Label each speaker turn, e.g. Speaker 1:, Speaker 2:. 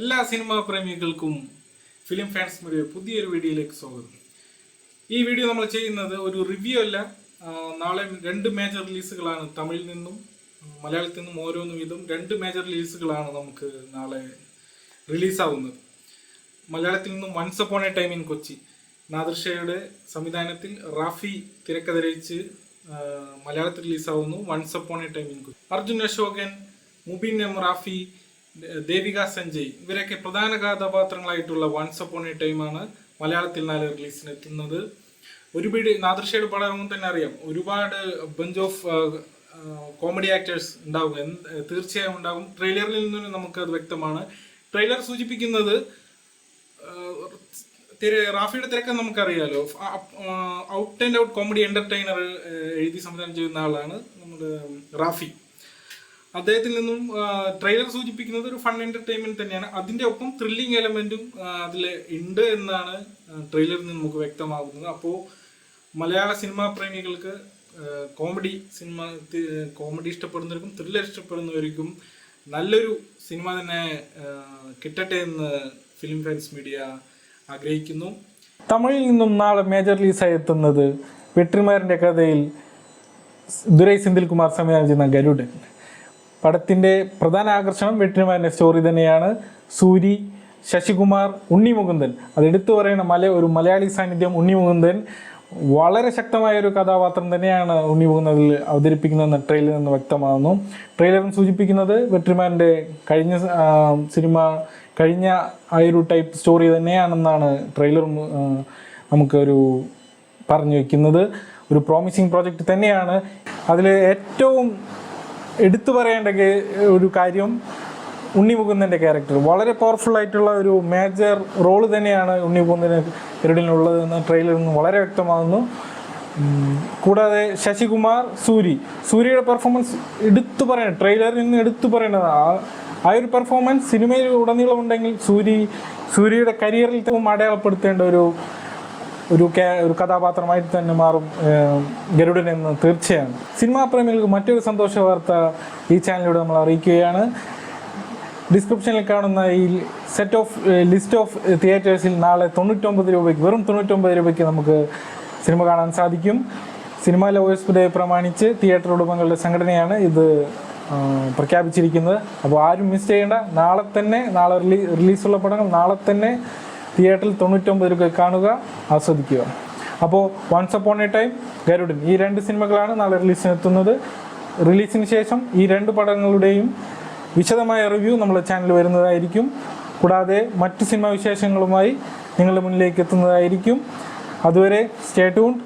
Speaker 1: എല്ലാ cinema പ്രേമികൾക്കും film fans media പുതിയൊരു വീഡിയോയിലേക്ക് സ്വാഗതം. ഈ വീഡിയോ നമ്മൾ ചെയ്യുന്നത് ഒരു റിവ്യൂ അല്ല. നാളെ 2 മേജർ റിലീസുകളാണ് തമിഴിൽ നിന്നും മലയാളത്തിൽ നിന്നും ഓരോന്നും വീതം 2 മേജർ റിലീസുകളാണ് നമുക്ക് നാളെ റിലീസാവുന്നത്. മലയാളത്തിൽ നിന്നും once upon a time in Kochi Nadir ഷായുടെ സംവിധാനത്തിൽ റാഫി തിരക്കഥ രചിച്ച് മലയാളത്തിൽ റിലീസാവുന്നു once upon a time in Kochi. Arjun Ashokan, Mubin M Rafi, Devika Sanjay ഇവരൊക്കെ പ്രധാന കഥാപാത്രങ്ങളായിട്ടുള്ള വൺസ് അപ്പോൺ എ ടൈമാണ് മലയാളത്തിൽ നാളെ റിലീസിന് എത്തുന്നത്. ഒരുപാട് നാദിർ ഷായുടെ പടം തന്നെ അറിയാം, ഒരുപാട് ബഞ്ച് ഓഫ് കോമഡി ആക്ടേഴ്സ് ഉണ്ടാവും, തീർച്ചയായും ഉണ്ടാകും. ട്രെയിലറിൽ നിന്നും നമുക്കത് വ്യക്തമാണ്. ട്രെയിലർ സൂചിപ്പിക്കുന്നത് റാഫിയുടെ തിരക്ക് നമുക്കറിയാലോ, out and out comedy entertainer എഴുതി സംവിധാനം ചെയ്യുന്ന ആളാണ് നമ്മുടെ റാഫി. അദ്ദേഹത്തിൽ നിന്നും ട്രെയിലർ സൂചിപ്പിക്കുന്നത് ഒരു ഫൺ എന്റർടൈൻമെന്റ് തന്നെയാണ്. അതിന്റെ ഒപ്പം ത്രില്ലിംഗ് എലമെന്റും അതിൽ ഉണ്ട് എന്നാണ് ട്രെയിലറിൽ നിന്ന് നമുക്ക് വ്യക്തമാകുന്നത്. അപ്പോൾ മലയാള സിനിമാ പ്രേമികൾക്ക് കോമഡി ഇഷ്ടപ്പെടുന്നവർക്കും ത്രില്ലർ ഇഷ്ടപ്പെടുന്നവർക്കും നല്ലൊരു സിനിമ തന്നെ കിട്ടട്ടെ എന്ന് ഫിലിം ഫാൻസ് മീഡിയ ആഗ്രഹിക്കുന്നു. തമിഴിൽ നിന്നും നാളെ മേജർ റിലീസായി എത്തുന്നത് വെട്രിമാറിന്റെ കഥയിൽ ദുരൈ സെന്തിൽകുമാർ സംവിധാനം ചെയ്യുന്ന ഗരുഡൻ. പടത്തിൻ്റെ പ്രധാന ആകർഷണം വെട്രിമാറിൻ്റെ സ്റ്റോറി തന്നെയാണ്. സൂരി, ശശികുമാർ, ഉണ്ണി മുകുന്ദൻ, അതെടുത്തു പറയുന്ന ഒരു മലയാളി സാന്നിധ്യം. ഉണ്ണി മുകുന്ദൻ വളരെ ശക്തമായ ഒരു കഥാപാത്രം തന്നെയാണ് ഉണ്ണി മുകുന്ദനിൽ അവതരിപ്പിക്കുന്നതെന്ന് ട്രെയിലറിൽ നിന്ന് വ്യക്തമാകുന്നു. ട്രെയിലറിൽ സൂചിപ്പിക്കുന്നത് വെട്രിമാറിൻ്റെ കഴിഞ്ഞ ആ ഒരു ടൈപ്പ് സ്റ്റോറി തന്നെയാണെന്നാണ് ട്രെയിലർ നമുക്കൊരു പറഞ്ഞു വയ്ക്കുന്നത്. ഒരു പ്രോമിസിങ് പ്രോജക്റ്റ് തന്നെയാണ്. അതിൽ ഏറ്റവും എടുത്തു പറയേണ്ട ഒരു കാര്യം ഉണ്ണി മുകുന്ദൻ്റെ ക്യാരക്ടർ വളരെ പവർഫുൾ ആയിട്ടുള്ള ഒരു മേജർ റോള് തന്നെയാണ് ഉണ്ണി മുകുന്ദന് ഗരുഡനുള്ളതെന്ന് ട്രെയിലറിൽ നിന്ന് വളരെ വ്യക്തമാകുന്നു. കൂടാതെ ശശികുമാർ, സൂര്യയുടെ പെർഫോമൻസ് എടുത്തു പറയണം, ട്രെയിലറിൽ നിന്ന് എടുത്തു പറയണത് ആ ഒരു പെർഫോമൻസ് സിനിമയിൽ ഉടനീളം ഉണ്ടെങ്കിൽ സൂര്യയുടെ കരിയറിൽ അടയാളപ്പെടുത്തേണ്ട ഒരു കഥാപാത്രമായിട്ട് തന്നെ മാറും ഗരുഡൻ എന്ന് തീർച്ചയാണ്. സിനിമാ പ്രേമികൾക്ക് മറ്റൊരു സന്തോഷ വാർത്ത ഈ ചാനലിലൂടെ നമ്മൾ അറിയിക്കുകയാണ്. ഡിസ്ക്രിപ്ഷനിൽ കാണുന്ന ഈ ലിസ്റ്റ് ഓഫ് തിയേറ്റേഴ്സിൽ നാളെ 99 രൂപയ്ക്ക്, വെറും 99 രൂപയ്ക്ക് നമുക്ക് സിനിമ കാണാൻ സാധിക്കും. സിനിമ ലവേഴ്സ് ഡേ പ്രമാണിച്ച് തിയേറ്റർ ഉടമകളുടെ സംഘടനയാണ് ഇത് പ്രഖ്യാപിച്ചിരിക്കുന്നത്. അപ്പോൾ ആരും മിസ് ചെയ്യേണ്ട. നാളെ റിലീസുള്ള പടങ്ങൾ നാളെ തന്നെ തിയേറ്ററിൽ 99 രൂപ കാണുക, ആസ്വദിക്കുക. അപ്പോൾ വൺസ് അപ്പോൺ എ ടൈം, ഗരുഡൻ, ഈ 2 സിനിമകളാണ് നാളെ റിലീസിനെത്തുന്നത്. റിലീസിന് ശേഷം ഈ 2 പടങ്ങളുടെയും വിശദമായ റിവ്യൂ നമ്മുടെ ചാനൽ വരുന്നതായിരിക്കും. കൂടാതെ മറ്റ് സിനിമാ വിശേഷങ്ങളുമായി നിങ്ങളുടെ മുന്നിലേക്ക് എത്തുന്നതായിരിക്കും. അതുവരെ സ്റ്റേ ട്യൂൺഡ്.